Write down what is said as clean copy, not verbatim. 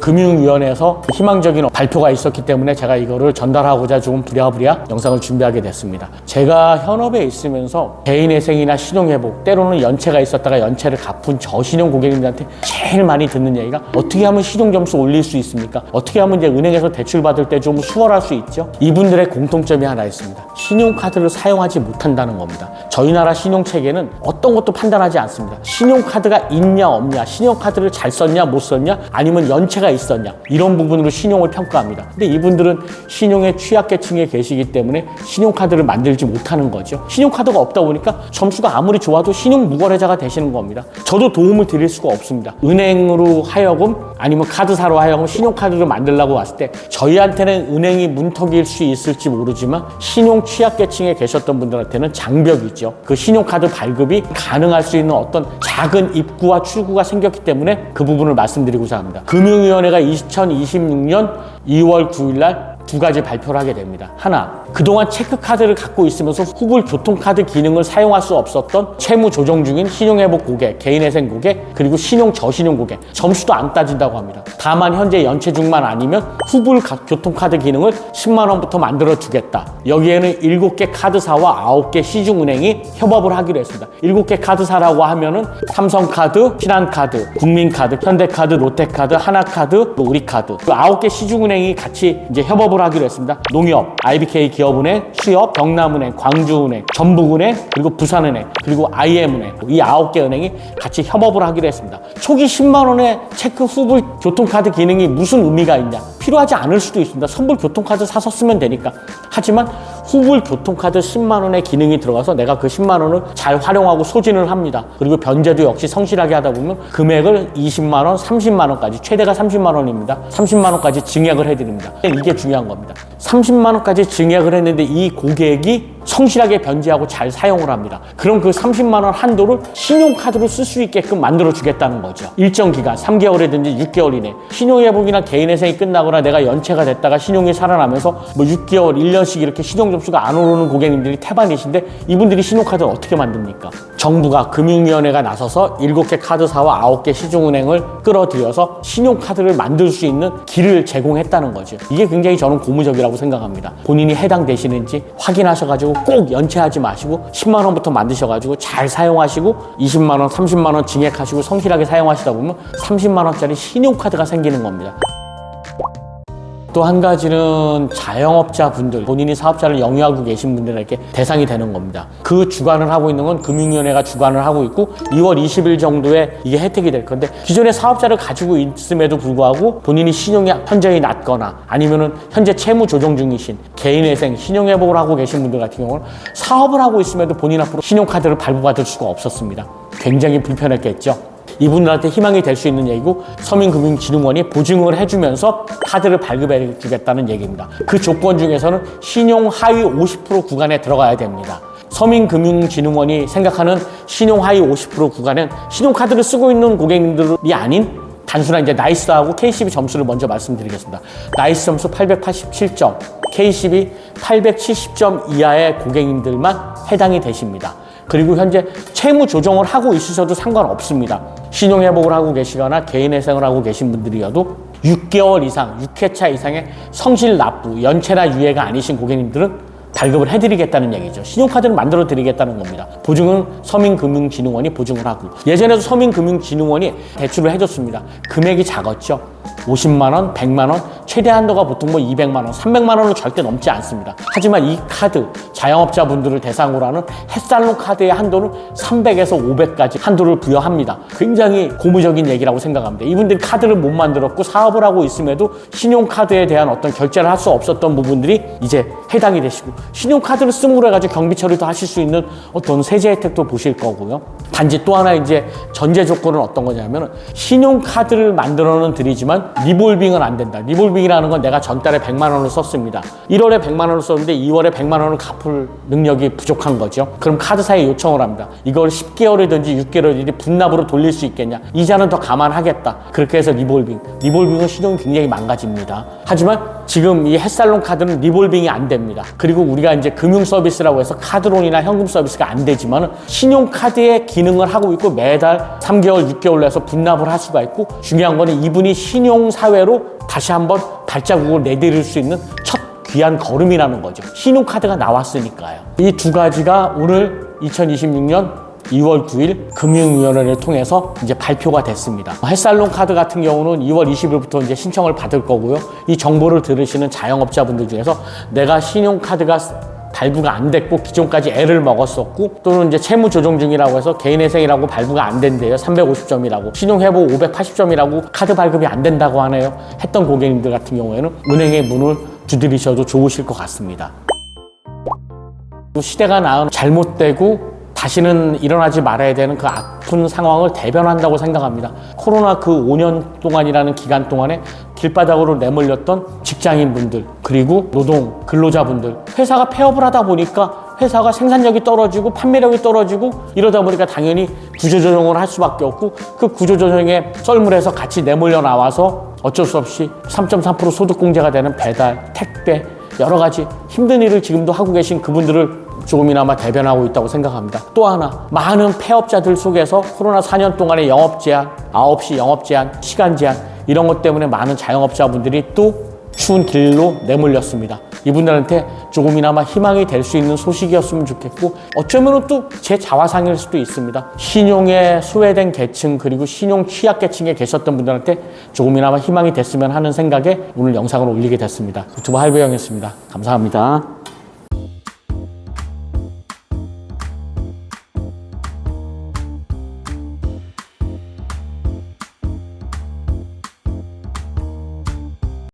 금융위원회에서 희망적인 발표가 있었기 때문에 제가 이거를 전달하고자 조금 부랴부랴 영상을 준비하게 됐습니다. 제가 현업에 있으면서 개인회생이나 신용회복, 때로는 연체가 있었다가 연체를 갚은 저신용 고객님들한테 제일 많이 듣는 얘기가 어떻게 하면 신용점수 올릴 수 있습니까? 어떻게 하면 이제 은행에서 대출 받을 때 좀 수월할 수 있죠? 이분들의 공통점이 하나 있습니다. 신용카드를 사용하지 못한다는 겁니다. 저희 나라 신용체계는 어떤 것도 판단하지 않습니다. 신용카드가 있냐 없냐, 신용카드를 잘 썼냐 못 썼냐, 아니면 연체가 있었냐, 이런 부분으로 신용을 평가합니다. 근데 이분들은 신용의 취약계층에 계시기 때문에 신용카드를 만들지 못하는 거죠. 신용카드가 없다 보니까 점수가 아무리 좋아도 신용 무거래자가 되시는 겁니다. 저도 도움을 드릴 수가 없습니다. 은행으로 하여금 아니면 카드사로 하여금 신용카드를 만들려고 왔을 때 저희한테는 은행이 문턱일 수 있을지 모르지만 신용 취약계층에 계셨던 분들한테는 장벽이죠. 그 신용카드 발급이 가능할 수 있는 어떤 작은 입구와 출구가 생겼기 때문에 그 부분을 말씀드리고자 합니다. 금융위원회가 2026년 2월 9일 날 두 가지 발표를 하게 됩니다. 하나, 그동안 체크카드를 갖고 있으면서 후불 교통카드 기능을 사용할 수 없었던 채무 조정 중인 신용회복 고객, 개인회생 고객, 그리고 신용 저신용 고객, 점수도 안 따진다고 합니다. 다만 현재 연체 중만 아니면 후불 교통카드 기능을 10만 원부터 만들어 주겠다. 여기에는 7개 카드사와 9개 시중은행이 협업을 하기로 했습니다. 7개 카드사라고 하면은 삼성카드, 신한카드, 국민카드, 현대카드, 롯데카드, 하나카드, 우리카드, 그 9개 시중은행이 같이 이제 협업을 하기로 했습니다. 농협, IBK 기업은행, 수협, 경남은행, 광주은행, 전북은행, 그리고 부산은행, 그리고 IM은행, 이 9개 은행이 같이 협업을 하기로 했습니다. 초기 10만 원의 체크 후불 교통카드 기능이 무슨 의미가 있냐? 필요하지 않을 수도 있습니다. 선불 교통카드 사서 쓰면 되니까. 하지만 후불 교통카드 10만 원의 기능이 들어가서 내가 그 10만 원을 잘 활용하고 소진을 합니다. 그리고 변제도 역시 성실하게 하다 보면 금액을 20만 원, 30만 원까지, 최대가 30만 원입니다. 30만 원까지 증액을 해드립니다. 이게 중요한 겁니다. 30만 원까지 증액을 했는데 이 고객이 성실하게 변제하고 잘 사용을 합니다. 그럼 그 30만 원 한도를 신용카드로 쓸 수 있게끔 만들어 주겠다는 거죠. 일정 기간, 3개월이든지 6개월 이내. 신용회복이나 개인회생이 끝나거나 내가 연체가 됐다가 신용이 살아나면서 뭐 6개월, 1년씩 이렇게 신용점수가 안 오르는 고객님들이 태반이신데 이분들이 신용카드를 어떻게 만듭니까? 정부가 금융위원회가 나서서 7개 카드사와 9개 시중은행을 끌어들여서 신용카드를 만들 수 있는 길을 제공했다는 거죠. 이게 굉장히 저는 고무적이라고 생각합니다. 본인이 해당되시는지 확인하셔가지고 꼭 연체하지 마시고 10만 원부터 만드셔가지고 잘 사용하시고 20만 원, 30만 원 증액하시고 성실하게 사용하시다 보면 30만 원짜리 신용카드가 생기는 겁니다. 또 한 가지는 자영업자분들, 본인이 사업자를 영위하고 계신 분들에게 대상이 되는 겁니다. 그 주관을 하고 있는 건 금융위원회가 주관을 하고 있고 2월 20일 정도에 이게 혜택이 될 건데 기존에 사업자를 가지고 있음에도 불구하고 본인이 신용이 현저히 낮거나 아니면은 현재 채무 조정 중이신 개인회생, 신용회복을 하고 계신 분들 같은 경우는 사업을 하고 있음에도 본인 앞으로 신용카드를 발부받을 수가 없었습니다. 굉장히 불편했겠죠. 이분들한테 희망이 될 수 있는 얘기고 서민금융진흥원이 보증을 해주면서 카드를 발급해 주겠다는 얘기입니다. 그 조건 중에서는 신용 하위 50% 구간에 들어가야 됩니다. 서민금융진흥원이 생각하는 신용 하위 50% 구간은 신용카드를 쓰고 있는 고객님들이 아닌 단순한 이제 나이스하고 K12 점수를 먼저 말씀드리겠습니다. 나이스 점수 887점, K12 870점 이하의 고객님들만 해당이 되십니다. 그리고 현재 채무 조정을 하고 있으셔도 상관없습니다. 신용회복을 하고 계시거나 개인회생을 하고 계신 분들이어도 6개월 이상, 6회차 이상의 성실 납부, 연체나 유예가 아니신 고객님들은 발급을 해드리겠다는 얘기죠. 신용카드를 만들어 드리겠다는 겁니다. 보증은 서민금융진흥원이 보증을 하고 예전에도 서민금융진흥원이 대출을 해줬습니다. 금액이 작았죠. 50만 원, 100만 원, 최대 한도가 보통 뭐 200만 원, 300만 원을 절대 넘지 않습니다. 하지만 이 카드, 자영업자분들을 대상으로 하는 햇살론 카드의 한도는 300에서 500까지 한도를 부여합니다. 굉장히 고무적인 얘기라고 생각합니다. 이분들이 카드를 못 만들었고 사업을 하고 있음에도 신용카드에 대한 어떤 결제를 할 수 없었던 부분들이 이제 해당이 되시고 신용카드를 쓰므로 해가지고 경비 처리도 하실 수 있는 어떤 세제 혜택도 보실 거고요. 단지 또 하나 이제 전제 조건은 어떤 거냐면 신용카드를 만들어는 드리지만 리볼빙은 안 된다. 리볼빙이 리볼빙이라는 건 내가 전달에 100만 원을 썼습니다. 1월에 100만 원을 썼는데 2월에 100만 원을 갚을 능력이 부족한 거죠. 그럼 카드사에 요청을 합니다. 이걸 10개월이든지 6개월이든지 분납으로 돌릴 수 있겠냐. 이자는 더 감안하겠다. 그렇게 해서 리볼빙은 신용이 굉장히 망가집니다. 하지만 지금 이 햇살론 카드는 리볼빙이 안 됩니다. 그리고 우리가 이제 금융 서비스라고 해서 카드론이나 현금 서비스가 안 되지만 신용카드의 기능을 하고 있고 매달 3개월, 6개월 내서 분납을 할 수가 있고 중요한 거는 이분이 신용사회로 다시 한번 발자국을 내디딜 수 있는 첫 귀한 걸음이라는 거죠. 신용카드가 나왔으니까요. 이 두 가지가 오늘 2026년 2월 9일 금융위원회를 통해서 이제 발표가 됐습니다. 햇살론 카드 같은 경우는 2월 20일부터 이제 신청을 받을 거고요. 이 정보를 들으시는 자영업자분들 중에서 내가 신용카드가 발부가 안 됐고 기존까지 애를 먹었었고 또는 이제 채무 조정 중이라고 해서 개인회생이라고 발부가 안 된대요. 350점이라고 신용회복 580점이라고 카드 발급이 안 된다고 하네요. 했던 고객님들 같은 경우에는 은행의 문을 두드리셔도 좋으실 것 같습니다. 시대가 낳은 잘못되고 다시는 일어나지 말아야 되는 그 아픈 상황을 대변한다고 생각합니다. 코로나 그 5년 동안이라는 기간 동안에 길바닥으로 내몰렸던 직장인분들 그리고 노동 근로자분들 회사가 폐업을 하다 보니까 회사가 생산력이 떨어지고 판매력이 떨어지고 이러다 보니까 당연히 구조조정을 할 수밖에 없고 그 구조조정에 썰물에서 같이 내몰려 나와서 어쩔 수 없이 3.3% 소득공제가 되는 배달, 택배 여러 가지 힘든 일을 지금도 하고 계신 그분들을 조금이나마 대변하고 있다고 생각합니다. 또 하나 많은 폐업자들 속에서 코로나 4년 동안의 영업 제한, 9시 영업 제한, 시간 제한 이런 것 때문에 많은 자영업자분들이 또 추운 길로 내몰렸습니다. 이분들한테 조금이나마 희망이 될 수 있는 소식이었으면 좋겠고 어쩌면 또 제 자화상일 수도 있습니다. 신용에 소외된 계층 그리고 신용 취약 계층에 계셨던 분들한테 조금이나마 희망이 됐으면 하는 생각에 오늘 영상을 올리게 됐습니다. 유튜브 할배영이었습니다. 감사합니다.